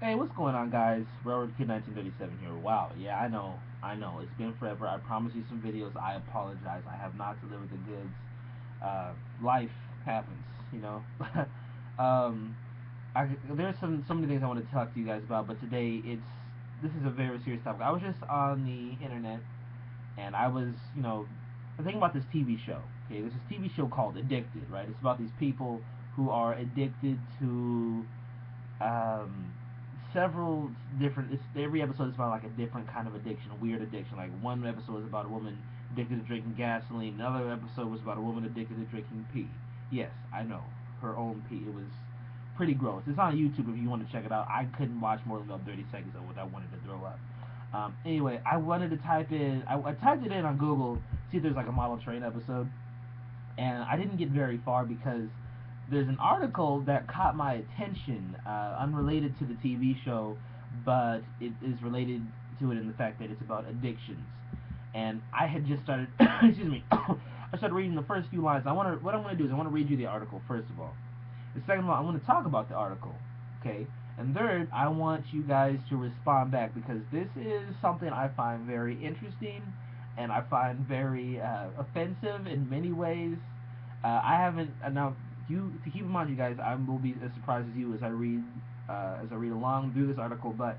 Hey, what's going on, guys? Railroad Kid 1937 here. Wow, yeah, I know. It's been forever. I promised you some videos. I apologize. I have not delivered the goods. Life happens, you know. um, there's so many things I want to talk to you guys about, but today this is a very serious topic. I was just on the internet, and I was, thinking about this TV show. Okay, there's this TV show called Addicted, right? It's about these people who are addicted to um, several different. Every episode is about like a different kind of addiction, a weird addiction. Like one episode was about a woman addicted to drinking gasoline. Another episode was about a woman addicted to drinking pee. Yes, I know, her own pee. It was pretty gross. It's on YouTube if you want to check it out. I couldn't watch more than about 30 seconds of it. I wanted to throw up. Anyway, I wanted to type in. I typed it in on Google, see if there's like a model train episode, and I didn't get very far because there's an article that caught my attention, unrelated to the TV show, but it is related to it in the fact that it's about addictions. And I had just started, excuse me, I started reading the first few lines. What I want to do is I want to read you the article first of all. And second of all, I want to talk about the article, okay? And third, I want you guys to respond back because this is something I find very interesting and I find very offensive in many ways. I haven't now. You to keep in mind, you guys, I will be as surprised as you as I read along through this article. But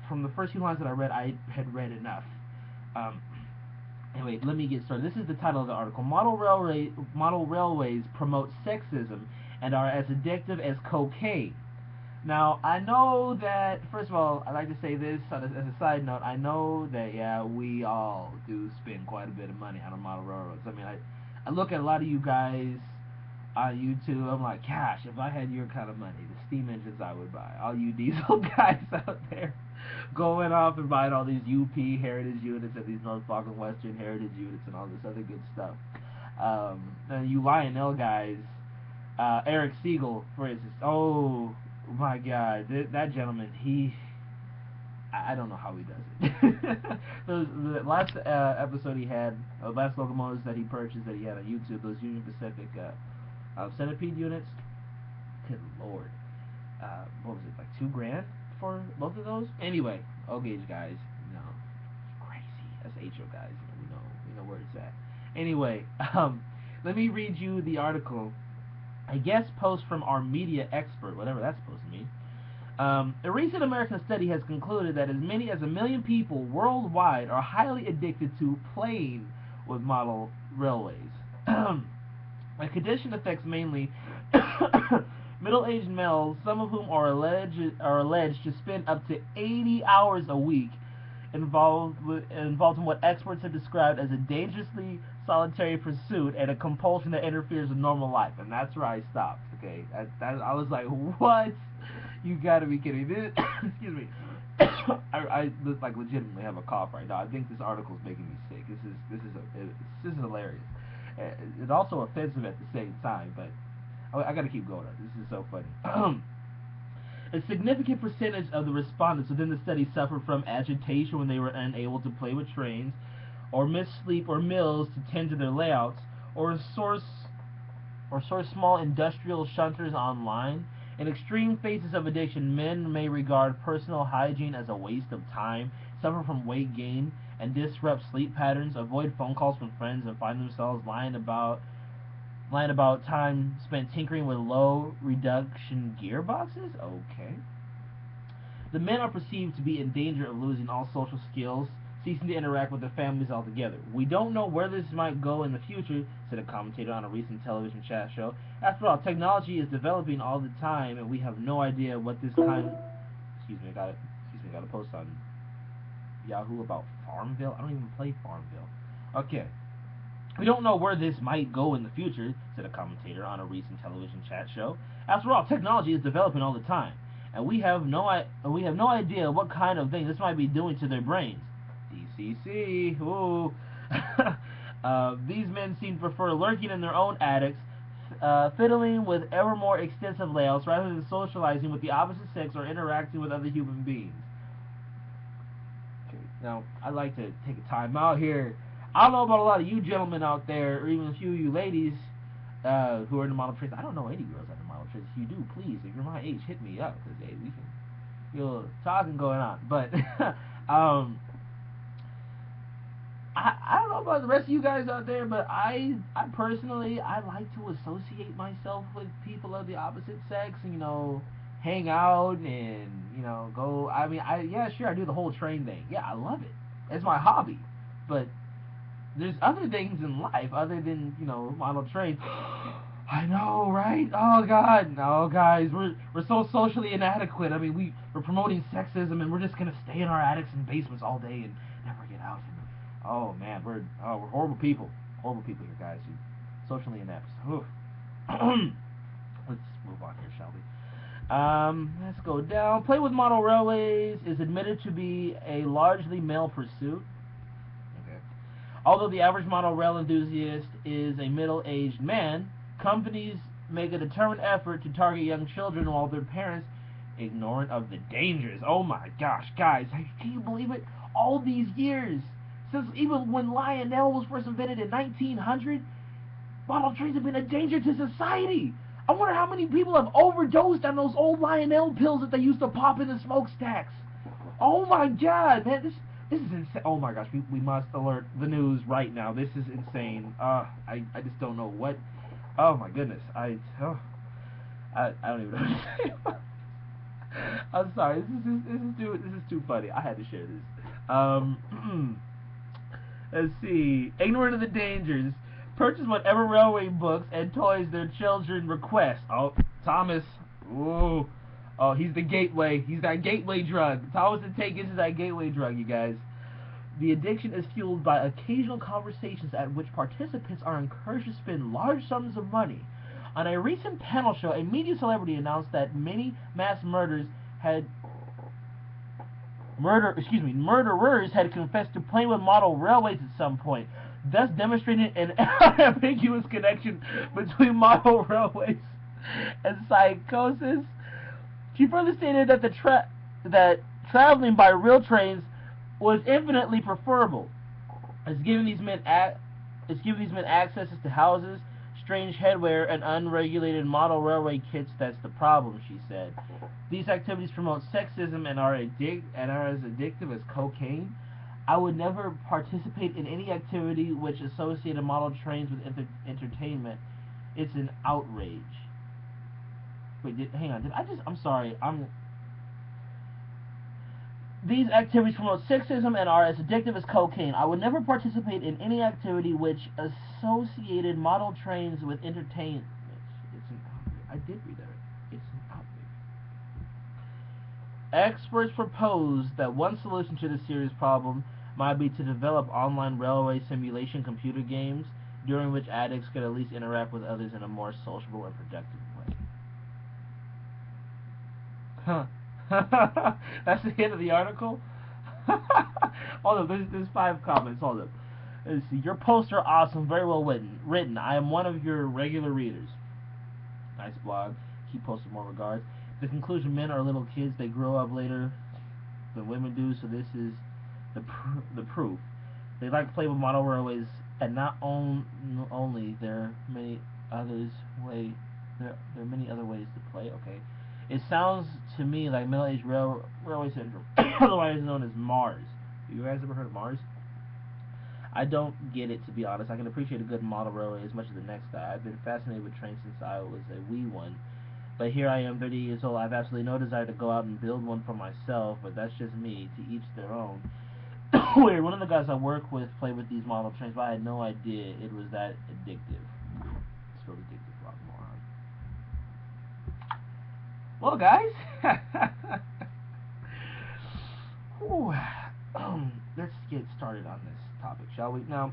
from the first few lines that I read, I had read enough. Um, Anyway, let me get started. This is the title of the article. Model railways promote sexism and are as addictive as cocaine. Now, I know that, first of all, I like to say this as a side note. I know that, yeah, we all do spend quite a bit of money on our model railroads. I mean, I look at a lot of you guys on YouTube. I'm like, gosh, if I had your kind of money, the steam engines I would buy. All you diesel guys out there going off and buying all these UP Heritage units and these Norfolk and Western Heritage units and all this other good stuff. And you Lionel guys, Eric Siegel, for instance. Oh my God, that gentleman, I don't know how he does it. The last episode he had, last locomotives that he purchased that he had on YouTube, those Union Pacific centipede units. Good lord, what was it, like 2 grand for both of those? Anyway, okay, guys, no, it's crazy. That's HO guys, we know where it's at. Anyway, let me read you the article. A guest post from our media expert, whatever that's supposed to mean. A recent American study has concluded that as many as 1 million people worldwide are highly addicted to playing with model railways. A condition affects mainly middle-aged males, some of whom are alleged to spend up to 80 hours a week involved in what experts have described as a dangerously solitary pursuit and a compulsion that interferes with normal life. And that's where I stopped. Okay, I was like, what? You gotta be kidding me. This, excuse me. I like legitimately have a cough right now. I think this article is making me sick. This is hilarious. It's also offensive at the same time, but I gotta keep going. This is so funny. A significant percentage of the respondents within the study suffered from agitation when they were unable to play with trains, or missed sleep or meals to tend to their layouts, or source small industrial shunters online. In extreme phases of addiction, men may regard personal hygiene as a waste of time, suffer from weight gain, and disrupt sleep patterns, avoid phone calls from friends, and find themselves lying about time spent tinkering with low reduction gearboxes? Okay. The men are perceived to be in danger of losing all social skills, ceasing to interact with their families altogether. We don't know where this might go in the future, said a commentator on a recent television chat show. After all, technology is developing all the time, and we have no idea what this kind. Excuse me, I got a post on Yahoo about Farmville. I don't even play Farmville. Okay. We don't know where this might go in the future, said a commentator on a recent television chat show. After all, technology is developing all the time, and we have no idea what kind of thing this might be doing to their brains. DCC, ooh. These men seem to prefer lurking in their own attics, fiddling with ever more extensive layouts rather than socializing with the opposite sex or interacting with other human beings. Okay, now I'd like to take a time out here. I don't know about a lot of you gentlemen out there, or even a few of you ladies who are in the model trades. I don't know any girls at the model trades. If you do, please, if you're my age, hit me up, because hey, talking going on, but um, I don't know about the rest of you guys out there, but I personally I like to associate myself with people of the opposite sex, and, hang out and go. I mean, yeah, sure, I do the whole train thing. Yeah, I love it. It's my hobby, but there's other things in life other than model trains. I know, right? Oh God, no, guys, we're so socially inadequate. I mean, we're promoting sexism, and we're just gonna stay in our attics and basements all day and never get out. Oh man, we're horrible people, here, guys. Socially inept. Let's move on here, shall we? Let's go down. Play with model railways is admitted to be a largely male pursuit. Okay. Although the average model rail enthusiast is a middle-aged man, companies make a determined effort to target young children while their parents ignorant of the dangers. Oh my gosh, guys, can you believe it? All these years, since even when Lionel was first invented in 1900, model trains have been a danger to society. I wonder how many people have overdosed on those old Lionel pills that they used to pop in the smokestacks. Oh my God, man, this is insane. Oh my gosh, we must alert the news right now. This is insane. I just don't know what. Oh my goodness, I don't even know what to say. I'm sorry. This is too funny. I had to share this. Let's see. Ignorant of the dangers. Purchase whatever railway books and toys their children request. Oh, Thomas. Ooh. Oh, he's the gateway. He's that gateway drug. Thomas the Tank is that gateway drug, you guys. The addiction is fueled by occasional conversations at which participants are encouraged to spend large sums of money. On a recent panel show, a media celebrity announced that many mass murderers had confessed to playing with model railways at some point, thus demonstrating an ambiguous connection between model railways and psychosis. She further stated that that traveling by real trains was infinitely preferable. It's giving these men access to houses, strange headwear, and unregulated model railway kits that's the problem, she said. These activities promote sexism and are as addictive as cocaine. I would never participate in any activity which associated model trains with entertainment. It's an outrage. Wait, hang on. I'm sorry. These activities promote sexism and are as addictive as cocaine. I would never participate in any activity which associated model trains with entertainment. It's an outrage. I did read that. It's an outrage. Experts propose that one solution to this serious problem might be to develop online railway simulation computer games during which addicts could at least interact with others in a more sociable and productive way. Huh. That's the end of the article? Hold up, there's 5 comments. Hold up. Let's see. Your posts are awesome, very well written. I am one of your regular readers. Nice blog. Keep posting more regards. The conclusion: men are little kids. They grow up later than women do, so this is the proof. They like to play with model railways, and not only there are many other ways to play. Okay. It sounds to me like middle-aged railway syndrome, otherwise known as Mars. You guys ever heard of Mars? I don't get it, to be honest. I can appreciate a good model railway as much as the next guy. I've been fascinated with trains since I was a wee one. But here I am, 30 years old. I have absolutely no desire to go out and build one for myself, but that's just me. To each their own. Weird. One of the guys I work with played with these model trains, but I had no idea it was that addictive. It's really addictive, rock moron. Well, guys, let's get started on this topic, shall we? Now,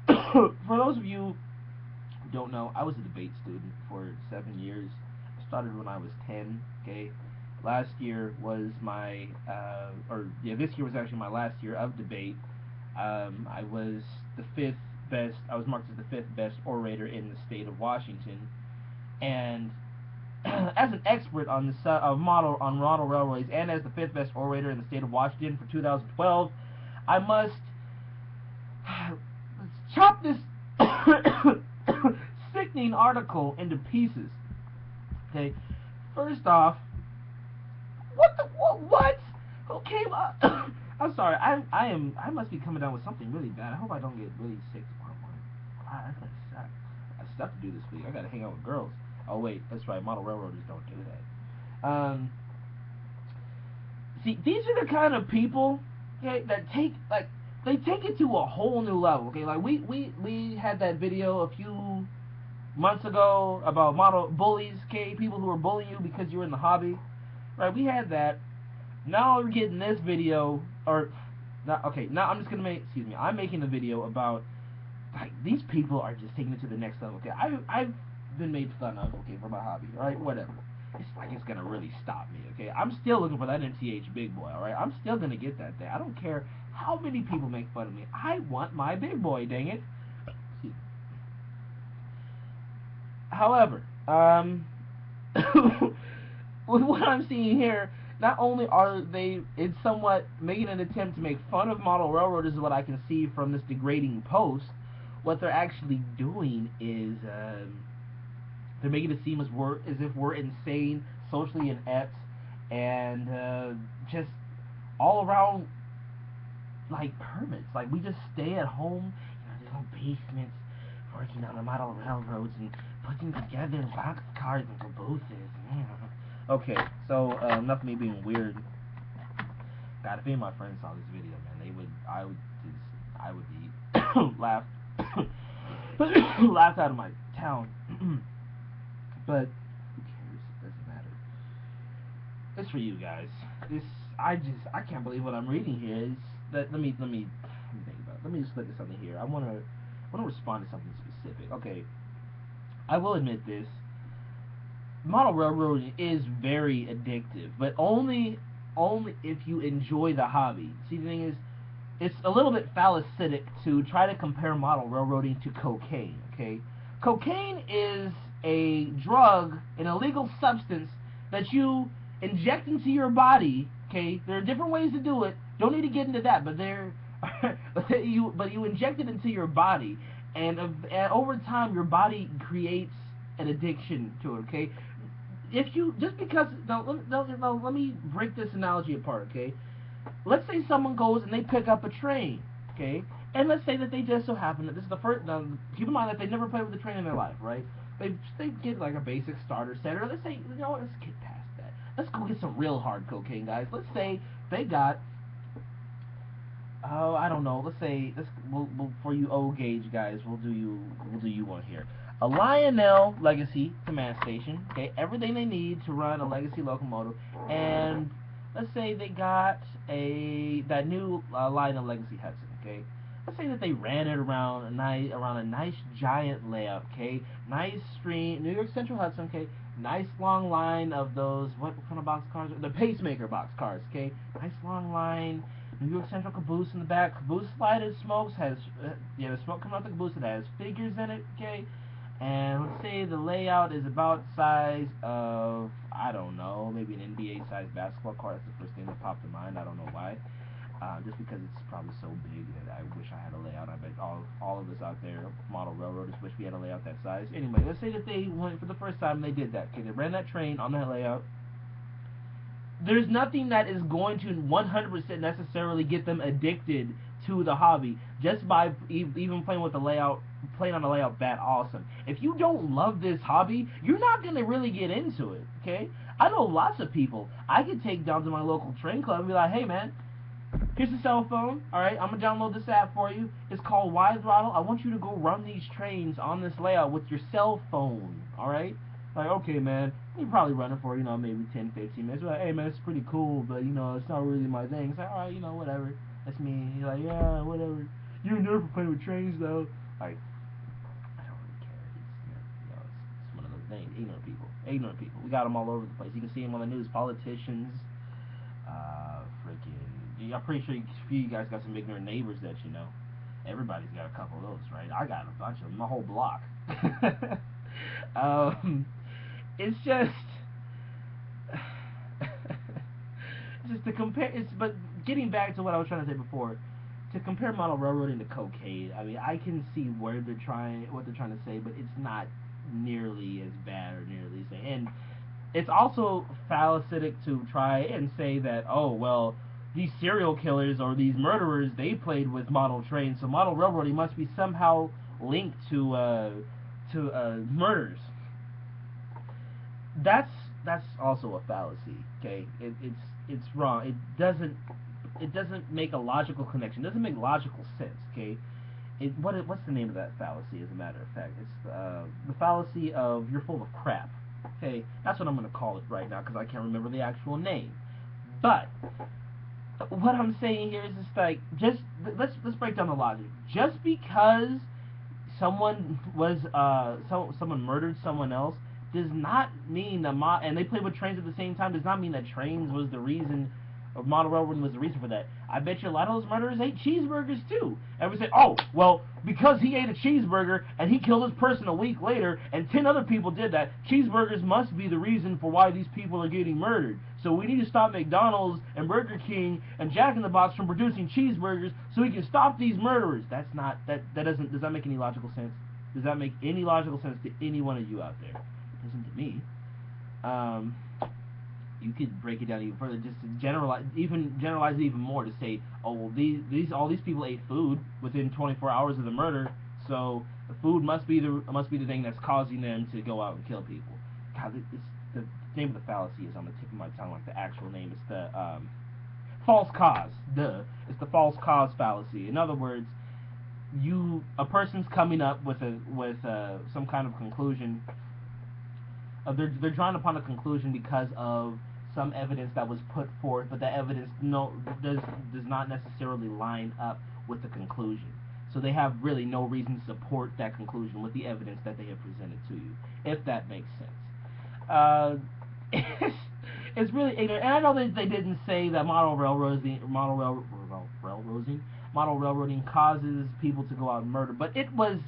for those of you who don't know, I was a debate student for 7 years. I started when I was 10, okay? Last year was my, this year was actually my last year of debate. I was I was marked as the 5th best orator in the state of Washington, and as an expert on model railways, and as the 5th best orator in the state of Washington for 2012, I must chop this sickening article into pieces. Okay, first off, I'm sorry. I must be coming down with something really bad. I hope I don't get really sick tomorrow morning. That's gonna suck. I have stuff to do this week. I gotta hang out with girls. Oh wait, that's right. Model railroaders don't do that. See, these are the kind of people, okay, that they take it to a whole new level. Okay, like we had that video a few months ago about model bullies, okay, people who are bullying you because you're in the hobby, right? We had that. Now we're getting this video, or not. Okay, now I'm just gonna make. Excuse me. I'm making a video about like these people are just taking it to the next level. Okay, I've been made fun of. Okay, for my hobby. All right, whatever. It's like it's gonna really stop me. Okay, I'm still looking for that NTH big boy. All right, I'm still gonna get that thing. I don't care how many people make fun of me. I want my big boy. Dang it. However, with what I'm seeing here, not only are they, it's somewhat making an attempt to make fun of model railroaders, is what I can see from this degrading post. What they're actually doing is they're making it seem as if we're insane, socially inept, and just all around like hermits. Like we just stay at home, you know, little basements, working on the model railroads and putting together box cars and cabooses. Okay, so enough of me being weird. God, if any of my friends saw this video, man, I would be laughed laughed out of my town. But who cares? It doesn't matter. It's for you guys. I can't believe what I'm reading here. Is that let me think about it. Let me just look at something here. I wanna respond to something specific. Okay, I will admit this. Model railroading is very addictive, but only if you enjoy the hobby. See, the thing is, it's a little bit phallicitic to try to compare model railroading to cocaine. Okay, cocaine is a drug, an illegal substance that you inject into your body. Okay, there are different ways to do it. Don't need to get into that, but you inject it into your body, and over time your body creates an addiction to it. Okay, if you just because let me break this analogy apart. Okay, let's say someone goes and they pick up a train. Okay, and let's say that they just so happen that this is the first. Now, keep in mind that they never played with a train in their life, right? They get like a basic starter set, or let's say, you know what, let's get past that. Let's go get some real hard cocaine, guys. Let's say they got, oh, I don't know. Let's say we'll for you old gauge guys, we'll do you one here. A Lionel Legacy command station. Okay, everything they need to run a legacy locomotive, and let's say they got that new Lionel Legacy Hudson. Okay, let's say that they ran it around a nice giant layout. Okay, nice stream, New York Central Hudson. Okay, nice long line of those what kind of box cars? The pacemaker box cars. Okay, nice long line. New York Central caboose in the back. Caboose lighted smokes has the smoke coming out the caboose. It has figures in it. Okay. And let's say the layout is about the size of, I don't know, maybe an NBA sized basketball court. That's the first thing that popped to mind. I don't know why. Just because it's probably so big that I wish I had a layout. I bet all of us out there, model railroaders, wish we had a layout that size. Anyway, let's say that they went for the first time and they did that. Okay, they ran that train on that layout. There's nothing that is going to 100% necessarily get them addicted to the hobby just by even playing with the layout, playing on the layout that awesome. If you don't love this hobby, you're not going to really get into it, okay? I know lots of people I could take down to my local train club and be like, hey man, here's a cell phone, alright, I'm going to download this app for you. It's called Wide Throttle. I want you to go run these trains on this layout with your cell phone, alright? Like, okay, man, you probably run it for, maybe 10, 15 minutes. You're like, hey, man, it's pretty cool, but, it's not really my thing. It's like, alright, whatever. That's me. You're like, yeah, whatever. You're never playing with trains, though. Like, I don't really care. It's one of those things. Ignorant people. Ignorant people. We got them all over the place. You can see them on the news. Politicians. I'm pretty sure a few of you guys got some ignorant neighbors that you know. Everybody's got a couple of those, right? I got a bunch of them. My whole block. It's just to compare. But getting back to what I was trying to say before, to compare model railroading to cocaine. I mean, I can see what they're trying to say, but it's not nearly as bad or nearly as. And it's also phallicitic to try and say that, oh well, these serial killers or these murderers, they played with model trains, so model railroading must be somehow linked to murders. That's that's also a fallacy. Okay, it's wrong. It doesn't make a logical connection. It doesn't make logical sense. Okay, what's the name of that fallacy? As a matter of fact, it's the fallacy of you're full of crap. Okay, that's what I'm gonna call it right now because I can't remember the actual name. But what I'm saying here is just like just let's break down the logic. Just because someone murdered someone else does not mean that and they played with trains at the same time does not mean that trains was the reason or model railroading was the reason for that. I bet you a lot of those murderers ate cheeseburgers too. And we say, oh, well, because he ate a cheeseburger and he killed this person a week later and 10 other people did that, cheeseburgers must be the reason for why these people are getting murdered. So we need to stop McDonald's and Burger King and Jack in the Box from producing cheeseburgers so we can stop these murderers. That's not, that doesn't, does that make any logical sense? Does that make any logical sense to any one of you out there? It doesn't to me. You could break it down even further, just to generalize it even more to say, oh well, all these people ate food within 24 hours of the murder, so the food must be the thing that's causing them to go out and kill people. God, it's the name of the fallacy is on the tip of my tongue, like the actual name. It's the false cause. It's the false cause fallacy. In other words, a person's coming up with some kind of conclusion. They're drawn upon a conclusion because of some evidence that was put forth, but the evidence does not necessarily line up with the conclusion. So they have really no reason to support that conclusion with the evidence that they have presented to you, if that makes sense. It's really ignorant, and I know that they didn't say that model railroading causes people to go out and murder, but it was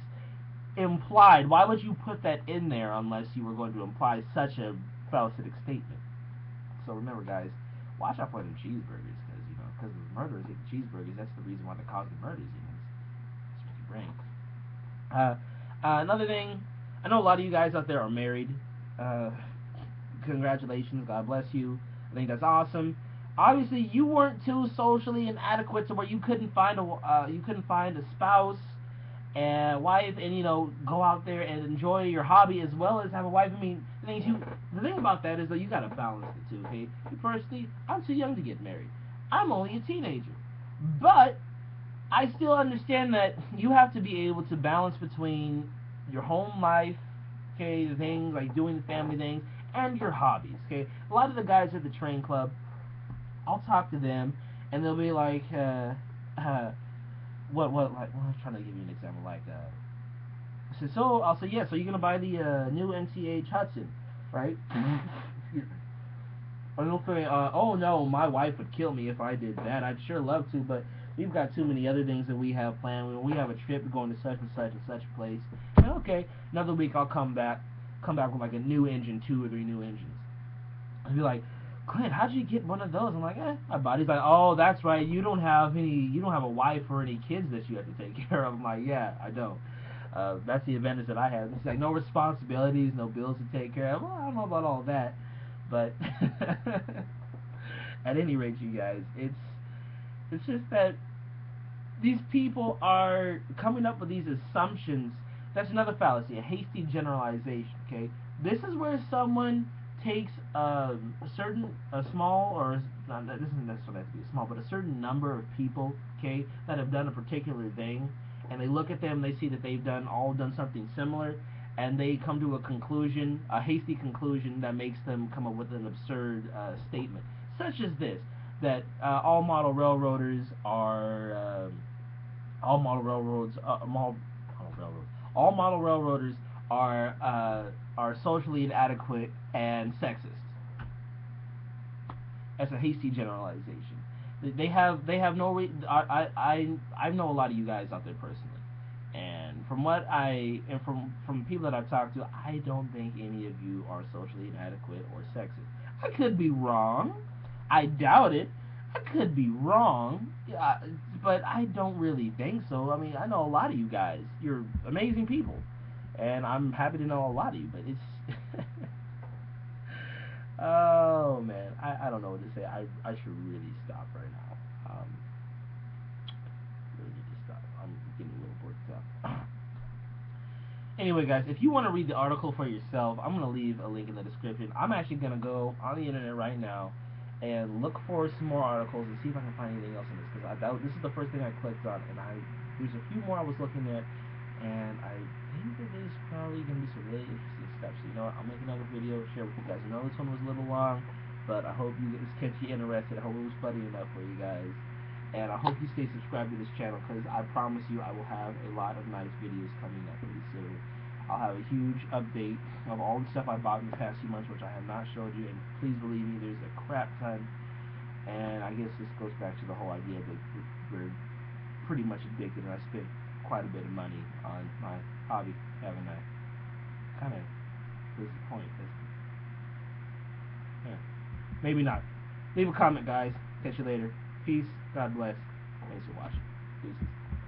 implied. Why would you put that in there unless you were going to imply such a phallic statement? So remember, guys, watch out for them cheeseburgers, because the murderers eat cheeseburgers. That's the reason why they're causing murders. It's really brain. Another thing, I know a lot of you guys out there are married. Congratulations, God bless you. I think that's awesome. Obviously, you weren't too socially inadequate to where you couldn't find a spouse and wife, and go out there and enjoy your hobby as well as have a wife. I mean, the thing about that is that you gotta balance the two. Okay, personally, I'm too young to get married. I'm only a teenager, but I still understand that you have to be able to balance between your home life, okay, the things like doing the family things, and your hobbies. Okay, a lot of the guys at the train club, I'll talk to them, and they'll be like, I'm trying to give you an example. Like, I'll say, yeah. So you're gonna buy the new NCH Hudson, right? Excuse me. And they'll say, oh no, my wife would kill me if I did that. I'd sure love to, but we've got too many other things that we have planned. We have a trip going to such and such and such a place. And okay, another week I'll come back with like a new engine, 2 or 3 new engines. I'll be like, Clint, how'd you get one of those? I'm like, my body's like, oh, that's right, you don't have a wife or any kids that you have to take care of. I'm like, yeah, I don't. That's the advantage that I have. It's like no responsibilities, no bills to take care of. Well, I don't know about all that, but at any rate, you guys, it's just that these people are coming up with these assumptions. That's another fallacy, a hasty generalization. Okay, this is where someone takes a small, or not, this doesn't necessarily have to be small, but a certain number of people, okay, that have done a particular thing, and they look at them, they see that they've all done something similar, and they come to a conclusion, a hasty conclusion that makes them come up with an absurd statement, such as this, that all model railroaders are socially inadequate and sexist. That's a hasty generalization. They have no I know a lot of you guys out there personally, and from people that I've talked to, I don't think any of you are socially inadequate or sexist. I could be wrong. I doubt it. I could be wrong, but I don't really think so. I mean, I know a lot of you guys. You're amazing people, and I'm happy to know a lot of you. But it's Oh man, I don't know what to say. I should really stop right now. Really need to stop. I'm getting a little worked up. Anyway, guys, if you want to read the article for yourself, I'm gonna leave a link in the description. I'm actually gonna go on the internet right now and look for some more articles and see if I can find anything else in this, because this is the first thing I clicked on, and there's a few more I was looking at, and I think that there's probably gonna be some really interesting stuff. So you know what? I'll make another video, share with you guys. I know this one was a little long, but I hope you this kept you interested. I hope it was funny enough for you guys. And I hope you stay subscribed to this channel, because I promise you I will have a lot of nice videos coming up pretty soon. I'll have a huge update of all the stuff I bought in the past few months, which I have not showed you, and please believe me, there's a crap ton. And I guess this goes back to the whole idea that we're pretty much addicted, and I spent quite a bit of money on my hobby, haven't I? Kind of disappointed. Yeah. Maybe not. Leave a comment, guys. Catch you later. Peace. God bless. Thanks for watching. Deuces.